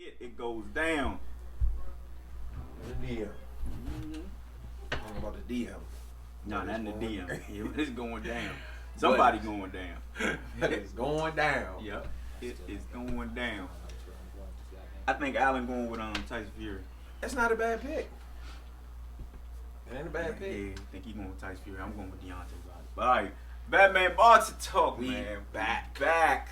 it goes down. The DM. Mm-hmm. Talking about the DM. No, not in the DM. Yeah, it's going down. Somebody going down. It's going down. Yep. It is going down. I think Allen going with Tyson Fury. That's not a bad pick. It ain't a bad pick. Yeah, I think he going with Tyson Fury. I'm going with Deontay Wilder. But all right, Batman Boxing Talk, We man. back.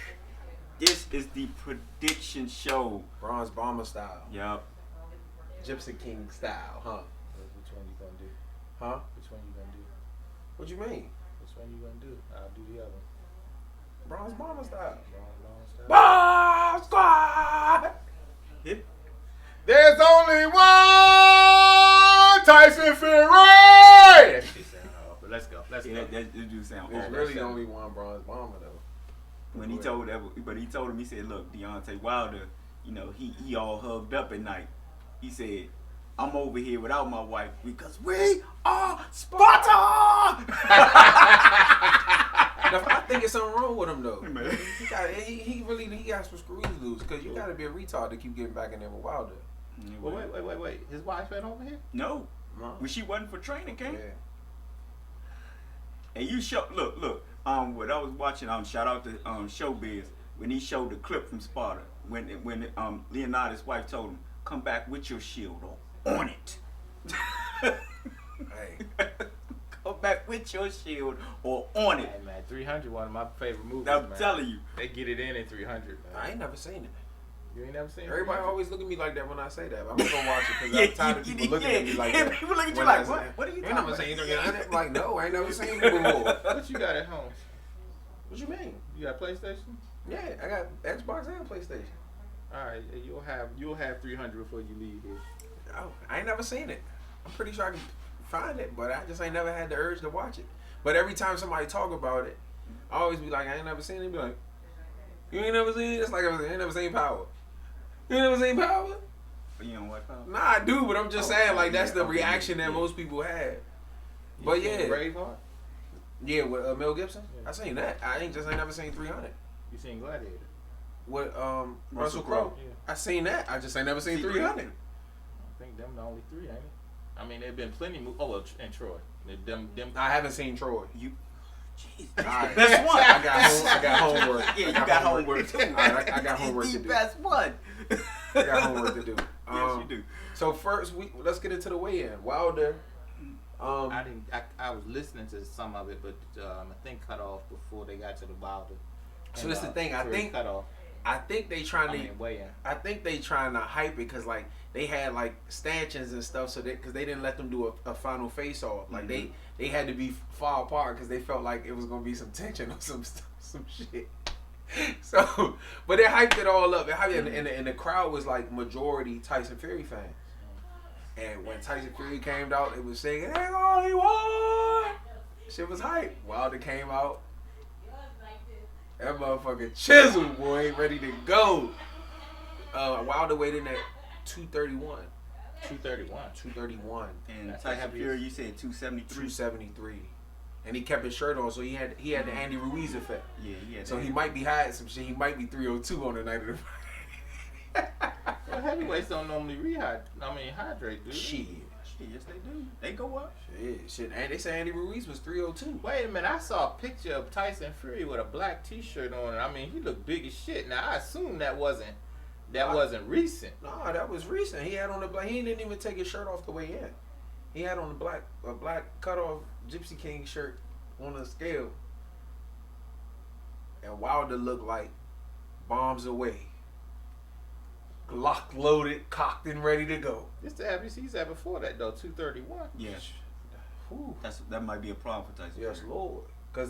This is the prediction show. Bronze Bomber style. Yep. Gypsy King style, huh? Which one you gonna do? Huh? Which one you gonna do? What you mean? Which one you gonna do? I'll do the other. Bronze Bomber style. Long style. Bomb Squad! Yeah. There's only one Tyson Fury! But let's go. Let's Yeah, go. that do sound There's awful. really only one Bronze Bomber though. When he told him, he said, look, Deontay Wilder, you know, he all hugged up at night. He said, I'm over here without my wife because we are Sparta! I think it's something wrong with him though. Man. He got some screws loose because you gotta be a retard to keep getting back in there with Wilder. Well, wait. His wife ain't over here? No. No. When she wasn't for training camp. Yeah. And you look, what I was watching, shout out to Showbiz, when he showed the clip from Sparta, when Leonardo's wife told him, come back with your shield on it. Hey. Come back with your shield or on it. Hey, man, 300, one of my favorite movies, I'm man. telling you. They get it in 300, man. I ain't never seen it. You ain't never seen it? Everybody always look at me like that when I say that. But I'm gonna go watch it because I'm tired of people looking at me like that. People look at you when like, I say- what are you ain't talking never about? seen it. I'm like, no, I ain't never seen it before. What you got at home? What you mean? You got PlayStation? Yeah, I got Xbox and PlayStation. All right, you'll have 300 before you leave here. Oh, I ain't never seen it. I'm pretty sure I can find it, but I just ain't never had the urge to watch it. But every time somebody talk about it, I always be like, I ain't never seen it. Be like, you ain't never seen it? It's like I ain't never seen Power. You ain't never seen Power? You don't watch Power? Nah, I do, but I'm just saying, like, that's the okay, reaction that yeah. most people have. You But seen yeah. Braveheart? Yeah, with Mel Gibson? Yeah. I seen that. I ain't never seen 300. You seen Gladiator? With Russell Crowe. Crowe. Yeah. I seen that. I just ain't never seen 300. I think them the only three, ain't it? I mean, there've been plenty. Oh, well, and Troy. Them. I haven't seen Troy. You, jeez, All right. best one. I got homework. Yeah, you got homework too. All right, I got homework He's to the do. best one. I got homework to do. Yes, you do. So first, let's get into the weigh-in. Wilder. I was listening to some of it, but I think cut off before they got to the Wilder. So that's the thing. I Fury think cut off. I think they trying to. weigh in. I think they trying to hype it because like they had like stanchions and stuff, so because they didn't let them do a final face off. Like they had to be far apart because they felt like it was gonna be some tension or some shit. So, but they hyped it all up. And the crowd was like majority Tyson Fury fans. And when Tyson Fury came out, it was saying, "There's only one." Shit was hype. Wilder came out. That motherfucker chiseled, boy, ready to go. Wilder weighed in at 231. 231. 231. And That's Tyson heavy. Fury, you said 273. 273. And he kept his shirt on, so he had the Andy Ruiz effect. Yeah. So he might be hiding some shit. He might be 302 on the night of the fight. Well, heavyweights don't normally hydrate, do they? Shit. Yes, they do. They go up. Shit. And they say Andy Ruiz was 302. Wait a minute, I saw a picture of Tyson Fury with a black T-shirt on, and I mean, he looked big as shit. Now I assume that wasn't recent. Nah, that was recent. He had on the black. He didn't even take his shirt off the way in. He had on a black cut off Gypsy King shirt on a scale. And Wilder looked like bombs away. Glock loaded, cocked and ready to go. This the heaviest he's had before that though, 231. Yeah. Whew. That might be a problem for Tyson Yes, Fury. Lord.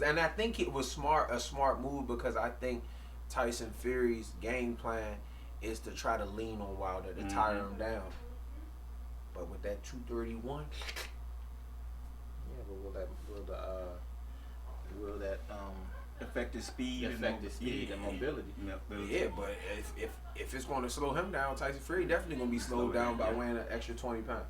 And I think it was a smart move because I think Tyson Fury's game plan is to try to lean on Wilder to tire him down. But with that 231, Yeah, but will that Effective speed. and mobility? yeah. But if it's going to slow him down, Tyson Fury definitely going to be slowed down by weighing an extra 20 pounds.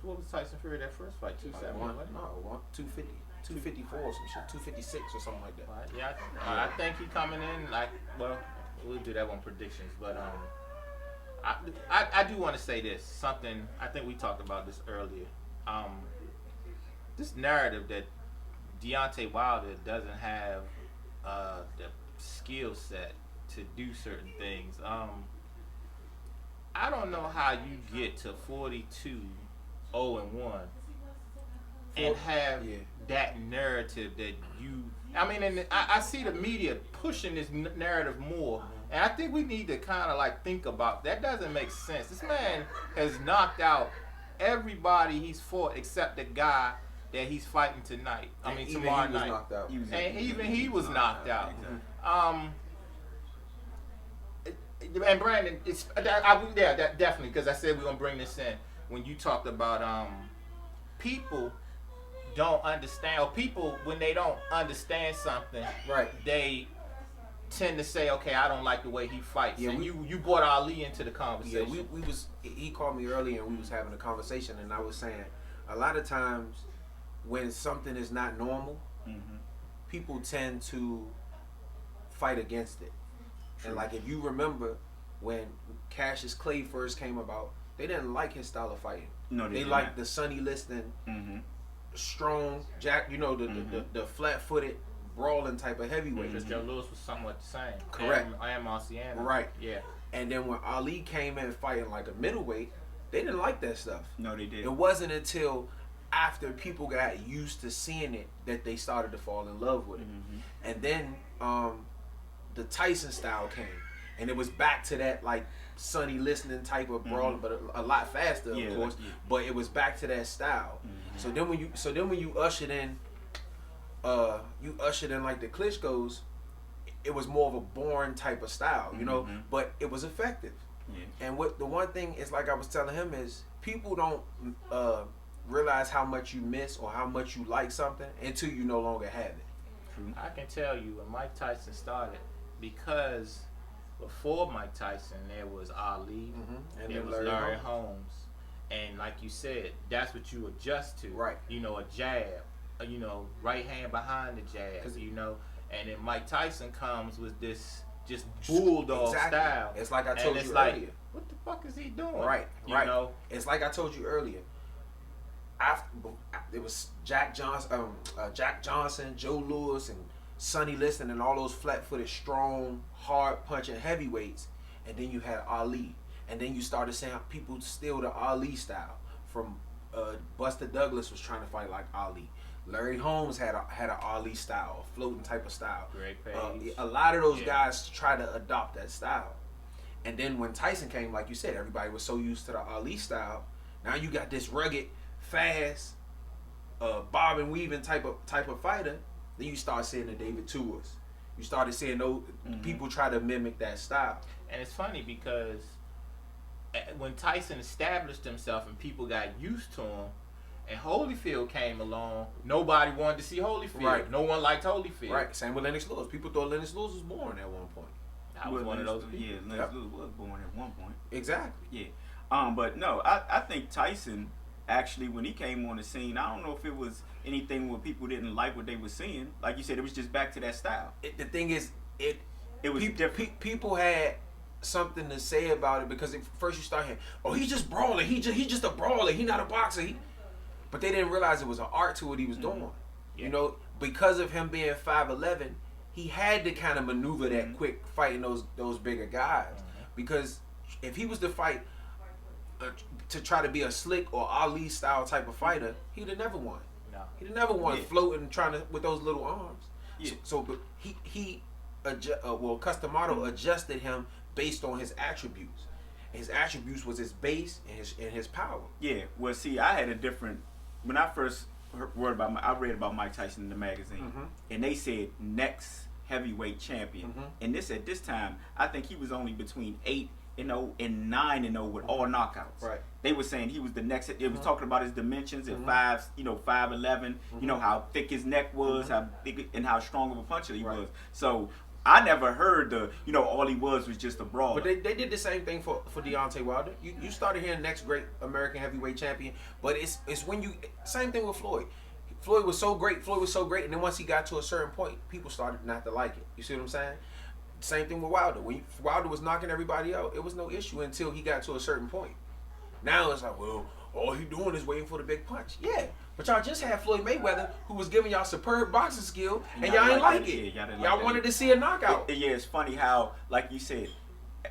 What was Tyson Fury that first fight? 270? No, 250, 254 or some shit, 256 or something like that. Right, yeah, I think he coming in like, well, we'll do that on predictions, but I do want to say this. Something I think we talked about this earlier. This narrative that Deontay Wilder doesn't have the skill set to do certain things. I don't know how you get to 42-0-1 and have that narrative that you. I mean, and I see the media pushing this narrative more, and I think we need to kind of like think about that. Doesn't make sense. This man has knocked out everybody he's fought except the guy that he's fighting tonight. I mean, tomorrow night. And even he was knocked out. And Brandon, that definitely, because I said we're gonna bring this in when you talked about people don't understand, or people when they don't understand something, right? They tend to say, okay, I don't like the way he fights. Yeah, and you brought Ali into the conversation. Yeah, he called me earlier and we was having a conversation, and I was saying a lot of times when something is not normal, people tend to fight against it. True. And like if you remember when Cassius Clay first came about, they didn't like his style of fighting. No, they liked the Sonny Liston, strong Jack. You know the flat-footed, brawling type of heavyweight. Because Joe Louis was somewhat the same. Correct. And Marciano. Right. Yeah. And then when Ali came in fighting like a middleweight, they didn't like that stuff. No, they did. It wasn't until after people got used to seeing it that they started to fall in love with it. And then the Tyson style came, and it was back to that like Sonny Liston type of brawling, but a lot faster, of course. But it was back to that style. So then when you ushered in, like the Klitschko's, it was more of a boring type of style, you know. But it was effective. Yeah. And what the one thing is, like I was telling him, is people don't realize how much you miss or how much you like something until you no longer have it. I can tell you when Mike Tyson started, because before Mike Tyson there was Ali, and there was Larry Holmes, and like you said, that's what you adjust to, right? You know, a jab, you know, right hand behind the jab, you know, and then Mike Tyson comes with this just bulldog style. It's like I told you earlier. What the fuck is he doing? Right, you know, it's like I told you earlier. After it was Jack Johnson, Joe Louis, and Sonny Liston, and all those flat-footed, strong, hard-punching heavyweights, and then you had Ali, and then you started saying people steal the Ali style from Buster Douglas was trying to fight like Ali. Larry Holmes had an Ali style, a floating type of style. Great Page. A lot of those guys try to adopt that style, and then when Tyson came, like you said, everybody was so used to the Ali style. Now you got this rugged, fast, bob and weaving type of fighter. Then you start seeing the David Tuas. You started seeing those people try to mimic that style. And it's funny because when Tyson established himself and people got used to him, and Holyfield came along, nobody wanted to see Holyfield. Right. No one liked Holyfield. Right. Same with Lennox Lewis. People thought Lennox Lewis was born at one point. I was one of those people. Yeah, Lennox Lewis was born at one point. Exactly. Yeah. But no, I think Tyson, actually, when he came on the scene, I don't know if it was anything where people didn't like what they were seeing. Like you said, it was just back to that style. The thing is, it was different. People had something to say about it because first you start hearing, oh, he's just brawling. He just a brawler. He not a boxer. But they didn't realize it was an art to what he was doing. Yeah. You know, because of him being 5'11", he had to kind of maneuver that quick, fighting those bigger guys. Because if he was to fight to try to be a Slick or Ali style type of fighter, he'd have never won. No. He'd have never won floating, trying to with those little arms. Yeah. So Customato adjusted him based on his attributes. His attributes was his base and his power. Yeah. Well, see, I had a different. When I first I read about Mike Tyson in the magazine, and they said next heavyweight champion. And at this time, I think he was only between 8-0 and 9-0 with all knockouts. Right. They were saying he was the next. It was talking about his dimensions at 5'11". You know how thick his neck was, how big and how strong of a puncher he was. So I never heard all he was just a brawler. But they did the same thing for Deontay Wilder. You started hearing next great American heavyweight champion, but it's when you same thing with Floyd. Floyd was so great, and then once he got to a certain point, people started not to like it. You see what I'm saying? Same thing with Wilder. When Wilder was knocking everybody out, it was no issue until he got to a certain point. Now it's like, well, all he doing is waiting for the big punch. Yeah, but y'all just had Floyd Mayweather, who was giving y'all superb boxing skill, and y'all ain't like it. Yeah, y'all wanted to see a knockout. Yeah, it's funny how, like you said,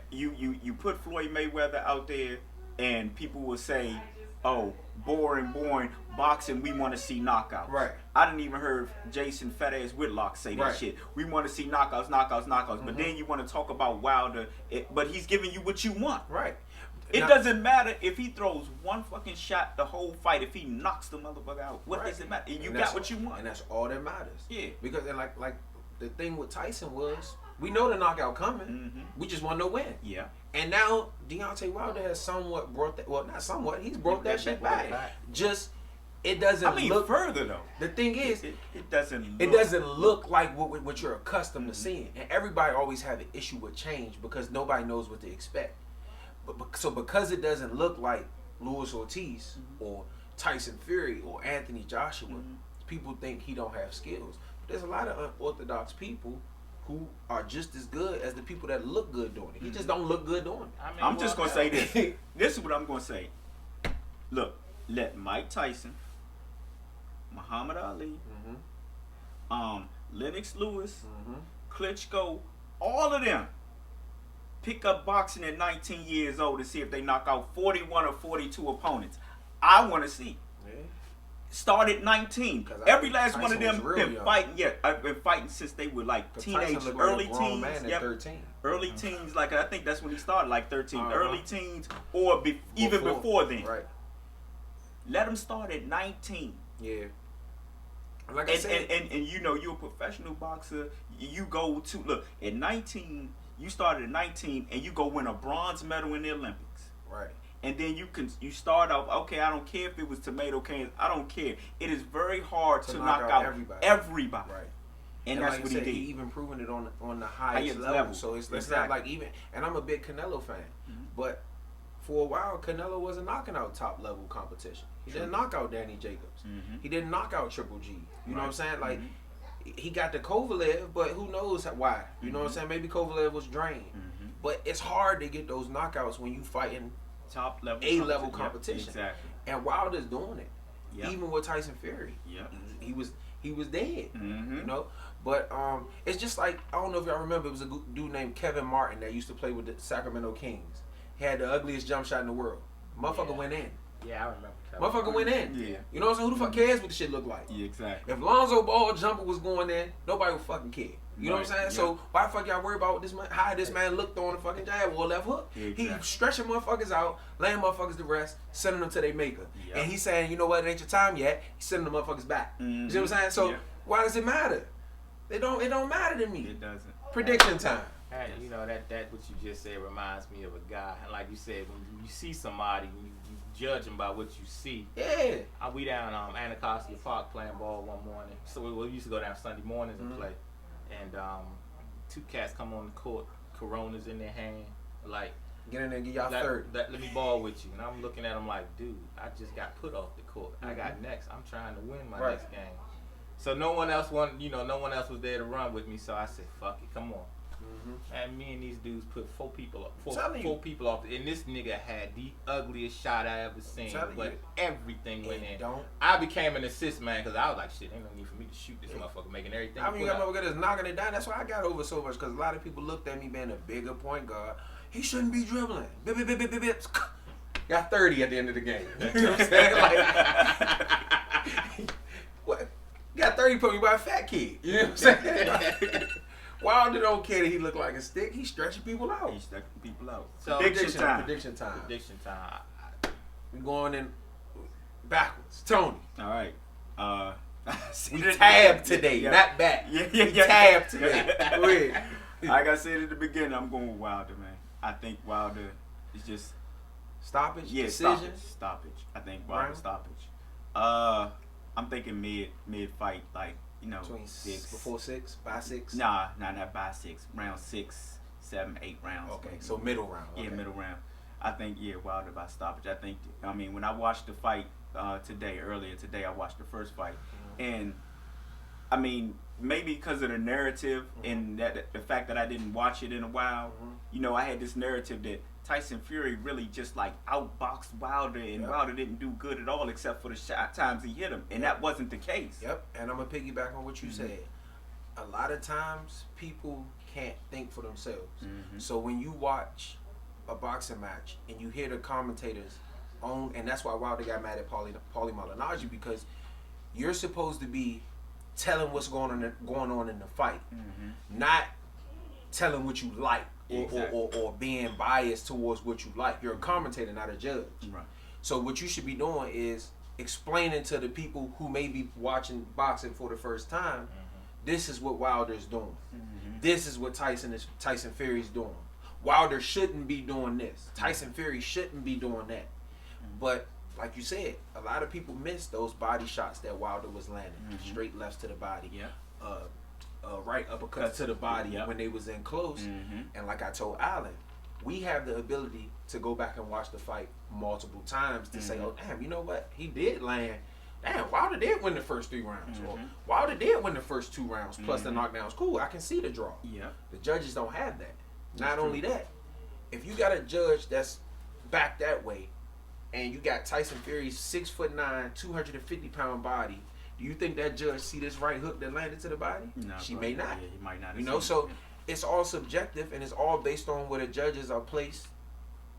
you put Floyd Mayweather out there, and people will say, oh, boring, boxing, we want to see knockouts. Right. I didn't even heard Jason Fat-Ass Whitlock say that shit. We want to see knockouts. Mm-hmm. But then you want to talk about Wilder, but he's giving you what you want. Right. It doesn't matter if he throws one fucking shot the whole fight. If he knocks the motherfucker out, what does it matter? You got what you want. And that's all that matters. Yeah. Because like the thing with Tyson was, we know the knockout coming. Mm-hmm. We just want to win. Yeah. And now Deontay Wilder has somewhat brought that. Well, not somewhat. He's brought that shit back. Just it doesn't look further though. The thing is, it doesn't. It doesn't look like what you're accustomed to seeing. And everybody always have an issue with change because nobody knows what to expect. So because it doesn't look like Luis Ortiz or Tyson Fury or Anthony Joshua, people think he don't have skills. But there's a lot of unorthodox people who are just as good as the people that look good doing it. He just don't look good doing it. I mean, I'm just gonna say this. This is what I'm gonna say. Look, let Mike Tyson, Muhammad Ali, Lennox Lewis, Klitschko, all of them pick up boxing at 19 years old to see if they knock out 41 or 42 opponents. I want to see. Yeah. Start at 19. Every last one of them been fighting. Yeah, I've been fighting since they were like teenage, early teens. Yep. 13. Early teens, like I think that's when he started, like 13. Early teens, or even before then. Right. Let them start at 19. Yeah. Like I said, and you know, you're a professional boxer. You go to look at 19. You started at 19 and you go win a bronze medal in the Olympics. Right. And then you start off, okay, I don't care if it was tomato cans, I don't care. It is very hard to knock out everybody. Right. And that's what he did. He even proven it on the highest level. So it's not like even, and I'm a big Canelo fan, but for a while Canelo wasn't knocking out top level competition. He didn't knock out Danny Jacobs. He didn't knock out Triple G. You know what I'm saying? Like he got the Kovalev, but who knows why? You know what I'm saying? Maybe Kovalev was drained. But it's hard to get those knockouts when you fighting top level A-level competition. Yep, exactly. And Wilder's doing it. Yep. Even with Tyson Fury. Yep. He was dead. You know? But it's just like, I don't know if y'all remember, it was a dude named Kevin Martin that used to play with the Sacramento Kings. He had the ugliest jump shot in the world. Motherfucker went in. Yeah, I remember. Motherfucker went in. Yeah. You know what I'm saying? Who the fuck cares what the shit look like? Yeah, exactly. If Lonzo Ball jumper was going in, nobody would fucking care. You know what I'm saying? Yeah. So why the fuck y'all worry about this man, how this man looked on the fucking jab or left hook? Yeah, exactly. He stretching motherfuckers out, laying motherfuckers to rest, sending them to their maker. Yep. And he's saying, you know what, it ain't your time yet. He's sending the motherfuckers back. You see what I'm saying? So why does it matter? It don't matter to me. It doesn't. Prediction time. Hey, you know that what you just said reminds me of a guy. And like you said, when you see somebody, you judge them by what you see. Yeah. We down Anacostia Park playing ball one morning. So we used to go down Sunday mornings and play. And two cats come on the court, Coronas in their hand, like get in there and get y'all third. Let me ball with you. And I'm looking at them like, dude, I just got put off the court. I got next. I'm trying to win my next game. So no one else was there to run with me. So I said, fuck it, come on. And me and these dudes put four people off. And this nigga had the ugliest shot I ever seen. But everything went in. I became an assist man because I was like, shit, ain't no need for me to shoot this motherfucker, making everything. I mean, you got motherfuckers knocking it down. That's why I got over so much, because a lot of people looked at me being a bigger point guard. He shouldn't be dribbling. Got 30 at the end of the game. You know what I'm saying? Like, what? Got 30 points by a fat kid. You know what I'm saying? Wilder don't care that he look like a stick. He's stretching people out. So Prediction time. We going in backwards. Tony. All right. We tab today, not back. We tab today. Go ahead. Like I said at the beginning, I'm going with Wilder, man. I think Wilder is just stoppage. Yeah, decision. Stoppage. I think Wilder stoppage. I'm thinking mid fight, like. You know, between 6 before 6, by 6. Nah, not by 6. Round 6, 7, 8 rounds. Okay, so middle round. Yeah, middle round. I think Wilder by stoppage. I mean, when I watched the fight earlier today, I watched the first fight, and I mean, maybe because of the narrative and that the fact that I didn't watch it in a while, you know, I had this narrative that Tyson Fury really just like outboxed Wilder, and Wilder didn't do good at all except for the shot times he hit him, and that wasn't the case. Yep, and I'm gonna piggyback on what you said. A lot of times, people can't think for themselves. So when you watch a boxing match and you hear the commentators and that's why Wilder got mad at Paulie Malignaggi, because you're supposed to be telling what's going on in the fight, not telling what you like or being biased towards what you like. You're a commentator, not a judge. Right. So what you should be doing is explaining to the people who may be watching boxing for the first time, this is what Wilder's doing. This is what Tyson Fury's doing. Wilder shouldn't be doing this. Tyson Fury shouldn't be doing that. But like you said, a lot of people miss those body shots that Wilder was landing. Straight lefts to the body. Right uppercuts to the body when they was in close. And like I told Allen, we have the ability to go back and watch the fight multiple times to say, oh damn, you know what? He did land. Damn, Wilder did win the first 3 rounds. Or Wilder did win the first 2 rounds plus the knockdowns. Cool, I can see the draw. The judges don't have that. Not only that, if you got a judge that's back that way, and you got Tyson Fury's 6'9", 250-pound body, do you think that judge see this right hook that landed to the body? No, she may not. Yeah, he might not. You know, so it's all subjective, and it's all based on where the judges are placed,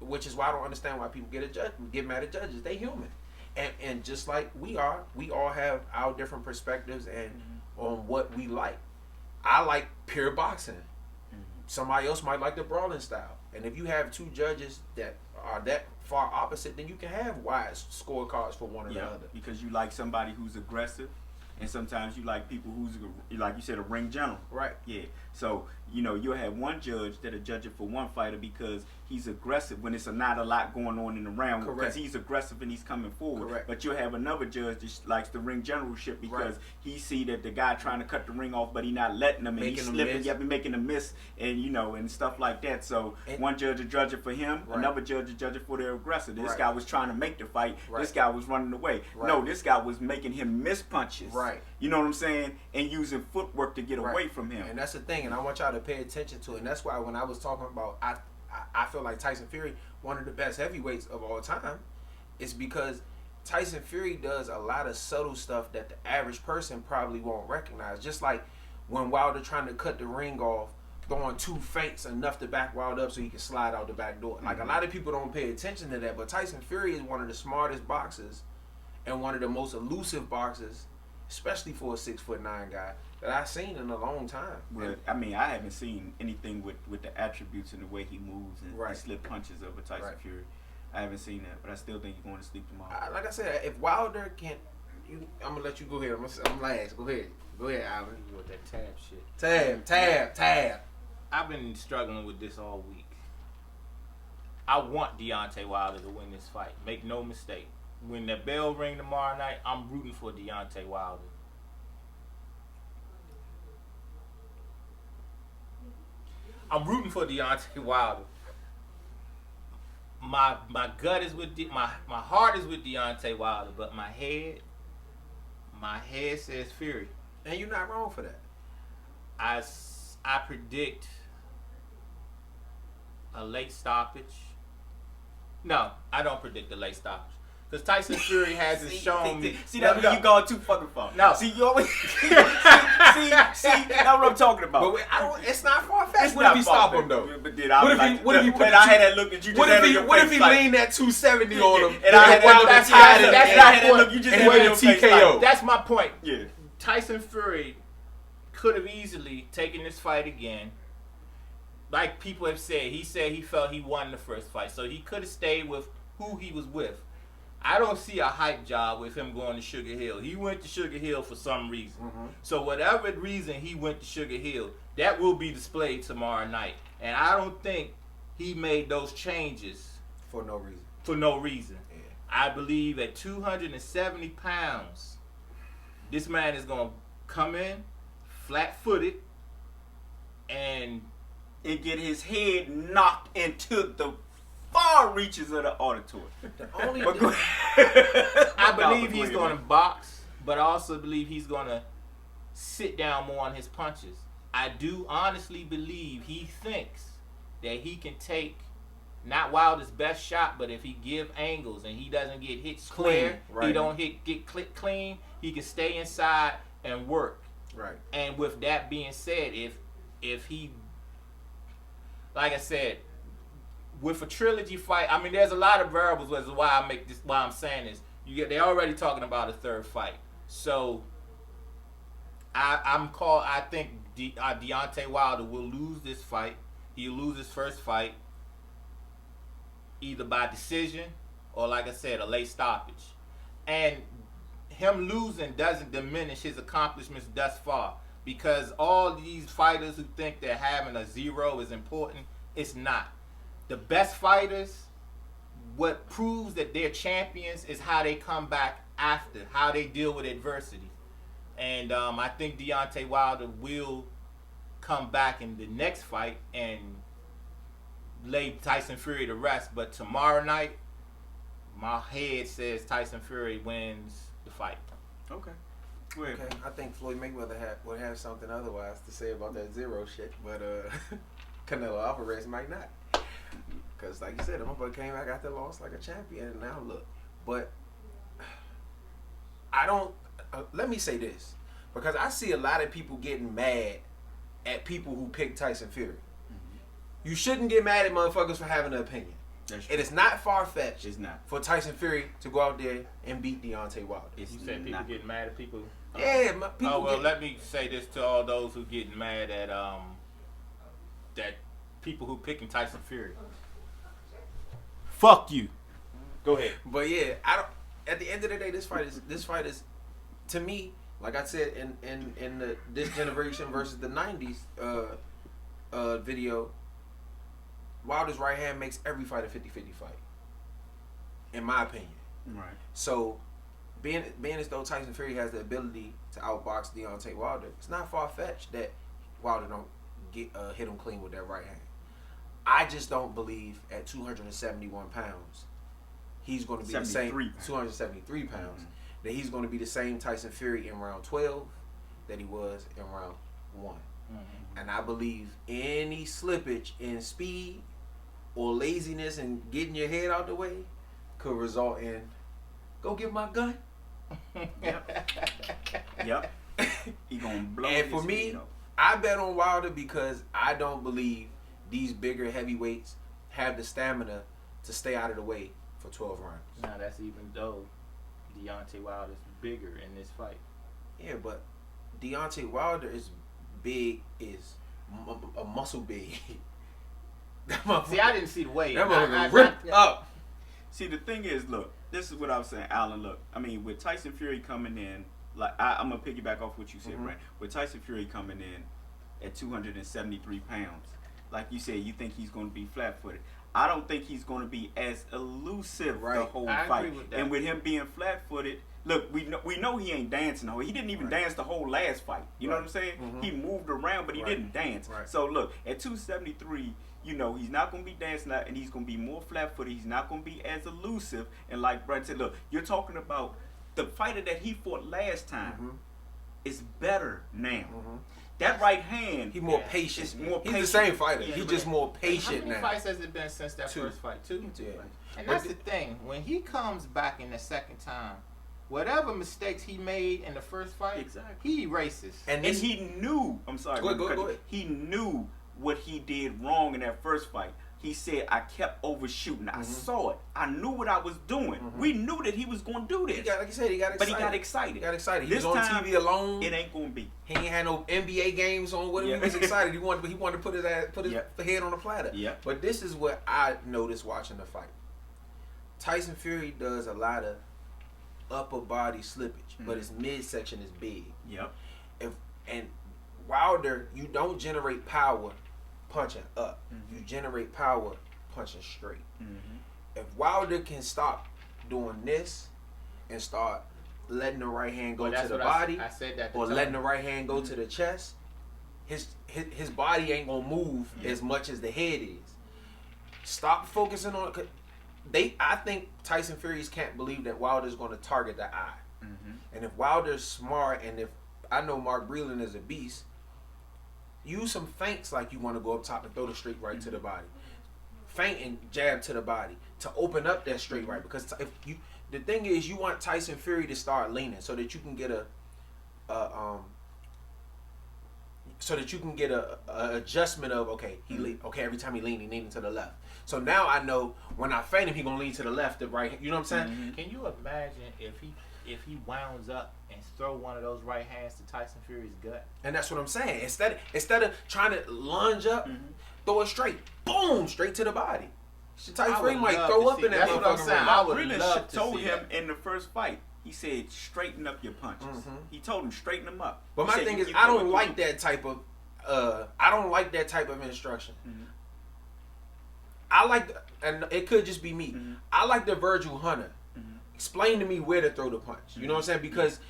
which is why I don't understand why people get mad at judges. They human, and just like we all have our different perspectives and on what we like. I like pure boxing. Somebody else might like the brawling style. And if you have 2 judges that are that far opposite, then you can have wide scorecards for one or the other. Because you like somebody who's aggressive, and sometimes you like people who's, like you said, a ring general. Right. Yeah. So, you know, you'll have one judge that'll judge it for one fighter because he's aggressive when it's not a lot going on in the round. Because he's aggressive and he's coming forward. Correct. But you'll have another judge that likes the ring generalship because he see that the guy trying to cut the ring off, but he not letting him, and he's slipping, making a miss, and you know, and stuff like that. So one judge will judge it for him, another judge will judge it for the aggressor. This guy was trying to make the fight. This guy was running away. No, this guy was making him miss punches. Right. You know what I'm saying? And using footwork to get away from him. And that's the thing, and I want y'all to pay attention to it. And that's why when I was talking about, I feel like Tyson Fury, one of the best heavyweights of all time, is because Tyson Fury does a lot of subtle stuff that the average person probably won't recognize. Just like when Wilder trying to cut the ring off, throwing 2 feints enough to back Wilder up so he can slide out the back door. Like a lot of people don't pay attention to that, but Tyson Fury is one of the smartest boxers and one of the most elusive boxers, especially for a 6'9" guy, that I've seen in a long time. Well, I mean, I haven't seen anything with the attributes and the way he moves and the slip punches of a Tyson Fury. I haven't seen that, but I still think you're going to sleep tomorrow. Like I said, if Wilder can't, I'm gonna let you go ahead. I'm last. Go ahead, Alvin. You with that tab shit. Tab. I've been struggling with this all week. I want Deontay Wilder to win this fight. Make no mistake. When the bell ring tomorrow night, I'm rooting for Deontay Wilder. I'm rooting for Deontay Wilder. My gut is with my heart is with Deontay Wilder, but my head says Fury. And you're not wrong for that. I predict a late stoppage. No, I don't predict a late stoppage. Because Tyson Fury hasn't shown me. See, that's when you going too fucking far. No. See, you always. see, that's what I'm talking about. But it's not far-fetched. What if he stop him, though? But then what if he put I had that look that you just had on your face. What if he leaned that 270 on him? And I had that look you just had on your face. TKO. That's my point. Yeah. Tyson Fury could have easily taken this fight again. Like people have said, he felt he won the first fight. So he could have stayed with who he was with. I don't see a hype job with him going to Sugar Hill. He went to Sugar Hill for some reason. So whatever reason he went to Sugar Hill, that will be displayed tomorrow night. And I don't think he made those changes for no reason. Yeah. I believe at 270 pounds, this man is going to come in flat-footed and get his head knocked into the far reaches of the auditorium. I believe he's going to box, but I also believe he's going to sit down more on his punches. I do honestly believe he thinks that he can take not Wilder's best shot, but if he give angles and he doesn't get hit square, right. he don't get clean, he can stay inside and work. Right. And with that being said, if he, like I said, with a trilogy fight, I mean, there's a lot of variables as to why I'm saying this. They're already talking about a third fight, so I think Deontay Wilder will lose this fight. He'll lose his first fight, either by decision or, like I said, a late stoppage. And him losing doesn't diminish his accomplishments thus far, because all these fighters who think that having a 0 is important, it's not. The best fighters, what proves that they're champions is how they come back after, how they deal with adversity. And I think Deontay Wilder will come back in the next fight and lay Tyson Fury to rest. But tomorrow night, my head says Tyson Fury wins the fight. Okay. Okay, I think Floyd Mayweather would have something otherwise to say about that 0 shit, but Canelo Alvarez might not. Because, like you said, my boy came back after loss like a champion, and now look. But I don't. Let me say this, because I see a lot of people getting mad at people who pick Tyson Fury. Mm-hmm. You shouldn't get mad at motherfuckers for having an opinion. It is not far-fetched for Tyson Fury to go out there and beat Deontay Wilder. You said people getting mad at people? Yeah, people. Oh, well, let me say this to all those who getting mad at that people who picking Tyson Fury. Fuck you. Go ahead. But yeah, I don't. At the end of the day, this fight is, to me, like I said in this generation versus the '90s video. Wilder's right hand makes every fight a 50-50 fight, in my opinion. Right. So, being as though Tyson Fury has the ability to outbox Deontay Wilder, it's not far fetched that Wilder don't hit him clean with that right hand. I just don't believe at 271 pounds he's going to be the same. 273 pounds that he's going to be the same Tyson Fury in round 12 that he was in round 1. Mm-hmm. And I believe any slippage in speed or laziness and getting your head out the way could result in go get my gun. Yep. He gonna blow. And for me, I bet on Wilder because I don't believe these bigger heavyweights have the stamina to stay out of the way for 12 rounds. Now that's even though Deontay Wilder's bigger in this fight. Yeah, but Deontay Wilder is big, is a muscle big. See, I didn't see the weight. That motherfucker ripped up. See, the thing is, look, this is what I was saying, Alan. Look, I mean, with Tyson Fury coming in, like I'm gonna piggyback off what you said, Brent. With Tyson Fury coming in at 273 pounds, like you said, you think he's gonna be flat-footed. I don't think he's gonna be as elusive the whole fight. And with him being flat-footed, look, we know he ain't dancing. He didn't even dance the whole last fight. You know what I'm saying? Mm-hmm. He moved around, but he didn't dance. Right. So look, at 273. You know, he's not going to be dancing out, and he's going to be more flat-footed. He's not going to be as elusive. And like Brent said, look, you're talking about the fighter that he fought last time is better now. Mm-hmm. That right hand, he's more patient. He's the same fighter. He's just more patient now. How many fights has it been since that first fight? Two. Yeah. And that's the thing. When he comes back in the second time, whatever mistakes he made in the first fight, he erases. And he knew. I'm sorry. Go ahead. He knew what he did wrong in that first fight. He said, I kept overshooting. I saw it. I knew what I was doing. We knew that he was going to do this. Like you said, he got excited. But he got excited. He was on TV alone. It ain't going to be. He ain't had no NBA games on with him. He was excited. He wanted to put his head on the platter. Yep. But this is what I noticed watching the fight. Tyson Fury does a lot of upper body slippage, but his midsection is big. Yep. And Wilder, you don't generate power punching up. You generate power punching straight. If Wilder can stop doing this and start letting the right hand go to the body, or letting the right hand go to the chest, his body ain't gonna move as much as the head is. Stop focusing on it. I think Tyson Fury's can't believe that Wilder's gonna target the eye. And if Wilder's smart, and if I know Mark Breland is a beast. Use some feints like you want to go up top and throw the straight right to the body. Feint and jab to the body to open up that straight right. Because if you, the thing is, you want Tyson Fury to start leaning so that you can get a adjustment of okay, every time he leaning to the left. So now I know when I feint him, he gonna lean to the left, the right. You know what I'm saying? Can you imagine if he wounds up and throw one of those right hands to Tyson Fury's gut? And that's what I'm saying. Instead of trying to lunge up, throw it straight, boom, straight to the body. Tyson Fury might throw up in that motherfucking round. I would Breland love to told see him that. in the first fight. He said, "Straighten up your punches." He told him, "Straighten them up." But my thing is, I don't like that type of. I don't like that type of instruction. I like, and it could just be me. I like the Virgil Hunter. Explain to me where to throw the punch. You know what I'm saying? Because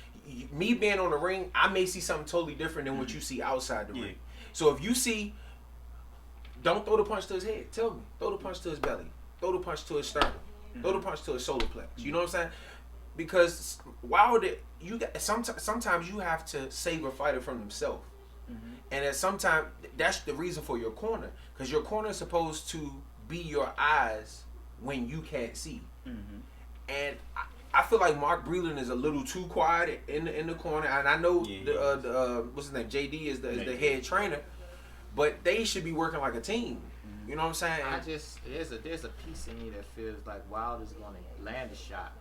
me being on the ring, I may see something totally different than what you see outside the ring. So if you see, don't throw the punch to his head. Tell me. Throw the punch to his belly. Throw the punch to his sternum. Throw the punch to his solar plex. You know what I'm saying? Because Wilder, sometimes you have to save a fighter from himself. And sometimes that's the reason for your corner. Because your corner is supposed to be your eyes when you can't see. And I feel like Mark Breland is a little too quiet in the corner. And I know what's his name? JD is the head trainer. But they should be working like a team. You know what I'm saying? There's a piece in me that feels like Wilder's gonna land a shot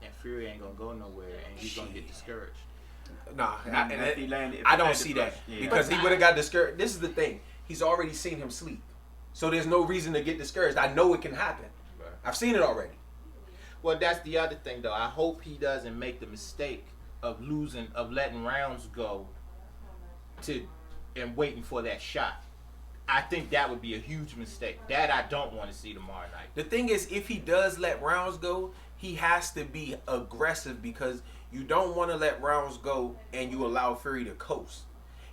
and Fury ain't gonna go nowhere and he's gonna get discouraged. Nah, I don't see that. Because he would have got discouraged. This is the thing. He's already seen him sleep. So there's no reason to get discouraged. I know it can happen. Right. I've seen it already. Well, that's the other thing, though. I hope he doesn't make the mistake of letting rounds go and waiting for that shot. I think that would be a huge mistake. That I don't want to see tomorrow night. The thing is, if he does let rounds go, he has to be aggressive because you don't want to let rounds go and you allow Fury to coast.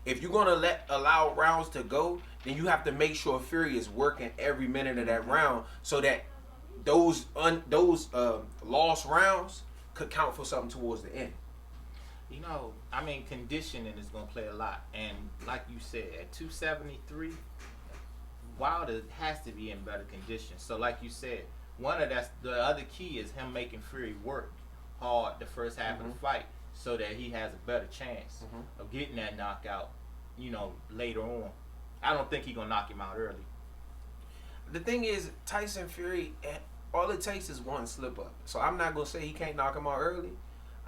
If you're going to allow rounds to go, then you have to make sure Fury is working every minute of that round so that those lost rounds could count for something towards the end. You know, I mean, conditioning is going to play a lot. And like you said, at 273, Wilder has to be in better condition. So like you said, the other key is him making Fury work hard the first half of the fight so that he has a better chance of getting that knockout, later on. I don't think he's going to knock him out early. The thing is, Tyson Fury, all it takes is one slip up. So I'm not going to say he can't knock him out early.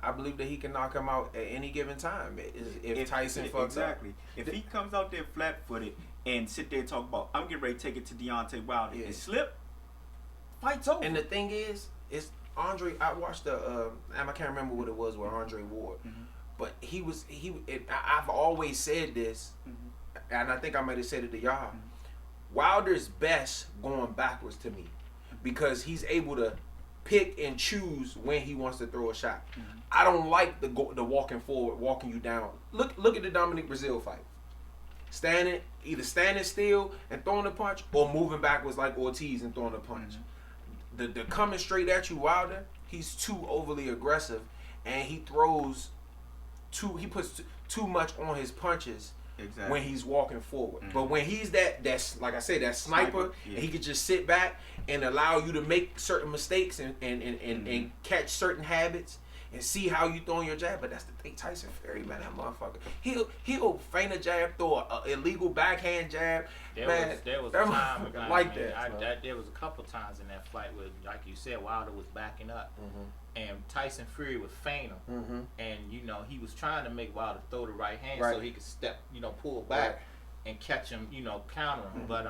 I believe that he can knock him out at any given time if Tyson fucks exactly. If he comes out there flat-footed and sit there and talk about, I'm getting ready to take it to Deontay Wilder and slip, fight's over. And the thing is Andre. I watched I can't remember what it was with Andre Ward, but I've always said this, and I think I might have said it to y'all. Wilder's best going backwards to me because he's able to pick and choose when he wants to throw a shot. I don't like the walking forward, walking you down. Look at the Dominic Brazil fight. Either standing still and throwing a punch or moving backwards like Ortiz and throwing a punch. The coming straight at you, Wilder, he's too overly aggressive and he puts too much on his punches when he's walking forward. But when he's that's like I say, that sniper, and he could just sit back and allow you to make certain mistakes and catch certain habits and see how you throwing your jab. But that's the thing, Tyson Fury, man, that motherfucker. He'll feint a jab, throw an illegal backhand jab. There was a time like that. There was a couple times in that fight where, like you said, Wilder was backing up, and Tyson Fury would feint him, and he was trying to make Wilder throw the right hand so he could step, pull back and catch him, counter him. But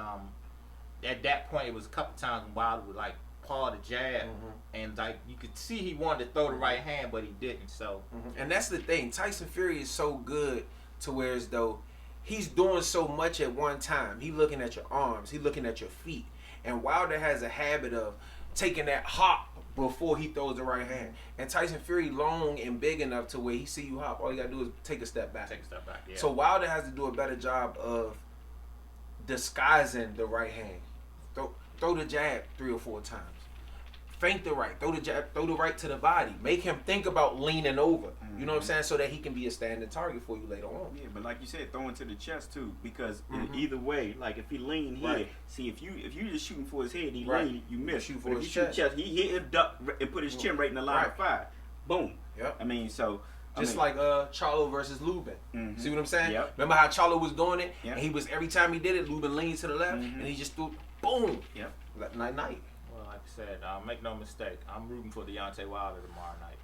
at that point, it was a couple times when Wilder would paw the jab, and you could see he wanted to throw the right hand, but he didn't. So, and that's the thing. Tyson Fury is so good to where as though he's doing so much at one time. He's looking at your arms, he's looking at your feet, and Wilder has a habit of taking that hop before he throws the right hand. And Tyson Fury long and big enough to where he see you hop, all you gotta do is take a step back. Yeah. So Wilder has to do a better job of disguising the right hand. Throw the jab 3 or 4 times. feint the right, throw the jab, throw the right to the body. Make him think about leaning over. You know what I'm saying? So that he can be a standing target for you later on. Yeah, but like you said, throwing to the chest too, because either way, like if he lean here, Right. see if you just shooting for his head, he Right. lean, you miss. Shoot But for if his you shoot chest. he hit his duck and put his chin right in the line of fire. Boom. Yep. I mean, so Just like Charlo versus Lubin. See what I'm saying? Yep. Remember how Charlo was doing it? Yep. And he was, every time he did it, Lubin leaned to the left, and he just threw, boom. Yep. Night. Well, like I said, make no mistake, I'm rooting for Deontay Wilder tomorrow night.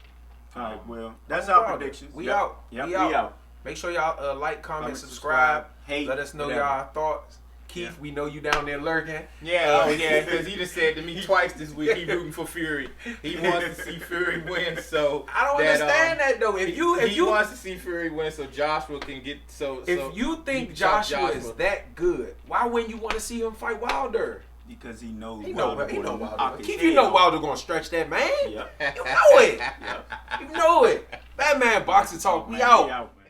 All right, well, that's No our problem. predictions. We Yep. out. Yep, We out. Make sure y'all like, comment, subscribe. Hate, Let us know whatever. y'all thoughts. Keith, we know you down there lurking. Yeah, because he just said to me twice this week he rooting for Fury. He wants to see Fury win, so I don't understand that though. If he you wants to see Fury win, so Joshua can get if you think you chop Joshua is that good, why wouldn't you want to see him fight Wilder? Because he knows He know Wilder. Wilder. Keith, you know Wilder gonna stretch that man. Yep. You know it. Yep. You know it. Batman boxing talk. We Man, out. we out, man.